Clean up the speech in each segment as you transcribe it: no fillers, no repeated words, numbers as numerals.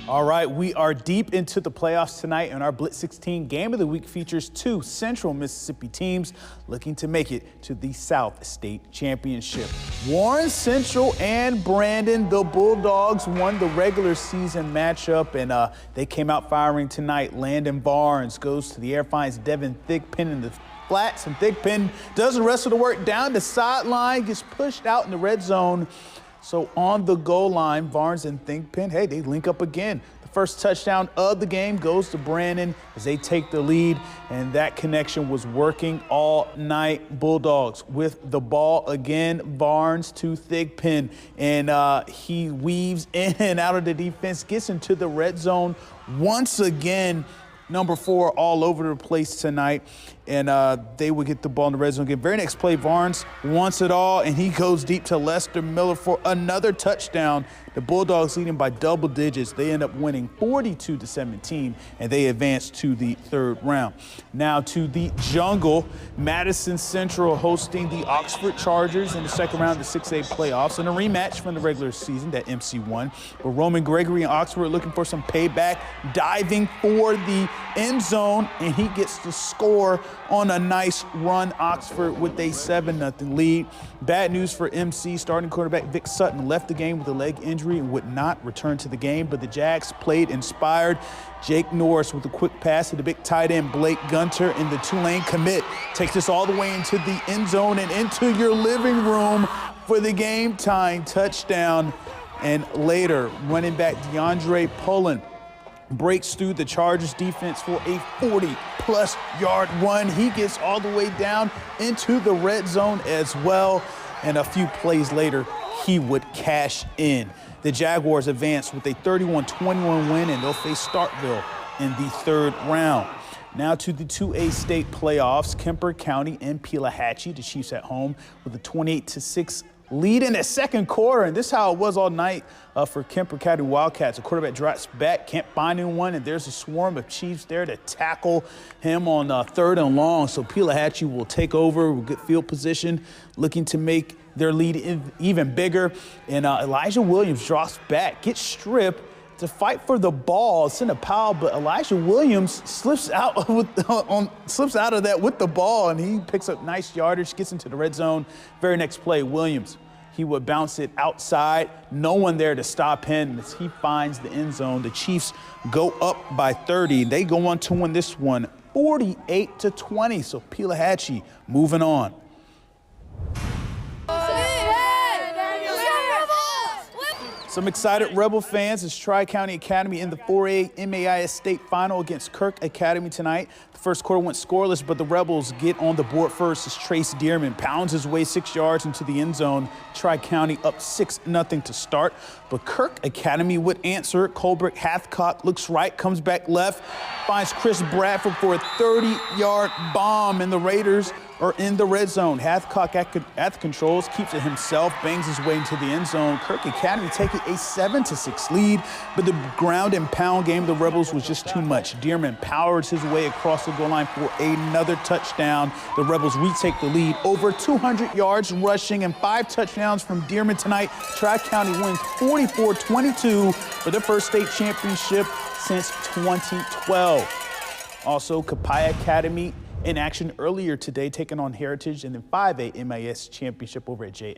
All right, we are deep into the playoffs tonight, and our Blitz 16 Game of the Week features two Central Mississippi teams looking to make it to the South State Championship. Warren Central and Brandon, the Bulldogs, won the regular season matchup, and they came out firing tonight. Landon Barnes goes to the air, finds Devin Thigpen in the flats, and Thigpen does the rest of the work down the sideline, gets pushed out in the red zone. So on the goal line, Barnes and Thigpen, hey, they link up again. The first touchdown of the game goes to Brandon as they take the lead, and that connection was working all night. Bulldogs with the ball again, Barnes to Thigpen, and he weaves in and out of the defense, gets into the red zone once again. Number 4 all over the place tonight, and they would get the ball in the red zone again. Very next play, Barnes wants it all, and he goes deep to Lester Miller for another touchdown. The Bulldogs leading by double digits. They end up winning 42-17, and they advance to the third round. Now to the jungle, Madison Central hosting the Oxford Chargers in the second round of the 6A playoffs, and a rematch from the regular season that MC won. But Roman Gregory and Oxford looking for some payback, diving for the end zone, and he gets to score on a nice run. Oxford with a 7-0 lead. Bad news for MC. Starting quarterback Vic Sutton left the game with a leg injury and would not return to the game, but the Jags played inspired. Jake Norris with a quick pass to the big tight end Blake Gunter, in the two-lane commit takes this all the way into the end zone and into your living room for the game-tying touchdown. And later, running back DeAndre Pullen breaks through the Chargers defense for a 40-plus yard run. He gets all the way down into the red zone as well, and a few plays later, he would cash in. The Jaguars advance with a 31-21 win, and they'll face Starkville in the third round. Now to the 2A state playoffs, Kemper County and Pelahatchie, the Chiefs at home, with a 28-6 lead in the second quarter, and this is how it was all night for Kemper County Wildcats. The quarterback drops back, can't find anyone, and there's a swarm of Chiefs there to tackle him on third and long. So Pelahatchie will take over with good field position, looking to make their lead even bigger. And Elijah Williams drops back, gets stripped to fight for the ball. It's in a pile, but Elijah Williams slips out of that with the ball, and he picks up nice yardage, gets into the red zone. Very next play, Williams, he would bounce it outside. No one there to stop him as he finds the end zone. The Chiefs go up by 30. They go on to win this one 48-20. So Pelahatchie moving on. Some excited Rebel fans as Tri-County Academy in the 4A MAIS State Final against Kirk Academy tonight. The first quarter went scoreless, but the Rebels get on the board first as Trace Dearman pounds his way 6 yards into the end zone. Tri-County up 6-0 to start, but Kirk Academy would answer. Colbert Hathcock looks right, comes back left, finds Chris Bradford for a 30-yard bomb, and the Raiders are in the red zone. Hathcock at the controls, keeps it himself, bangs his way into the end zone. Kirk Academy taking a 7-6 lead, but the ground and pound game of the Rebels was just too much. Dearman powers his way across the goal line for another touchdown. The Rebels retake the lead. Over 200 yards rushing and 5 touchdowns from Dearman tonight. Tri-County wins 44-22 for their first state championship since 2012. Also, Copiah Academy in action earlier today, taking on Heritage in the 5A MAS championship over at JA.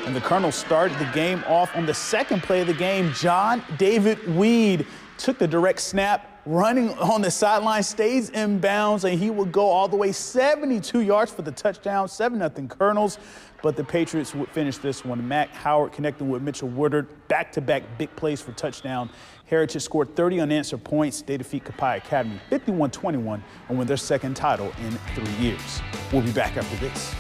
And the Colonels started the game off on the second play of the game. John David Weed took the direct snap, running on the sideline, stays in bounds, and he would go all the way 72 yards for the touchdown, 7-0 Colonels. But the Patriots would finish this one. Mac Howard connecting with Mitchell Woodard, back-to-back big plays for touchdown. Heritage scored 30 unanswered points. They defeat Copiah Academy 51-21 and win their second title in 3 years. We'll be back after this.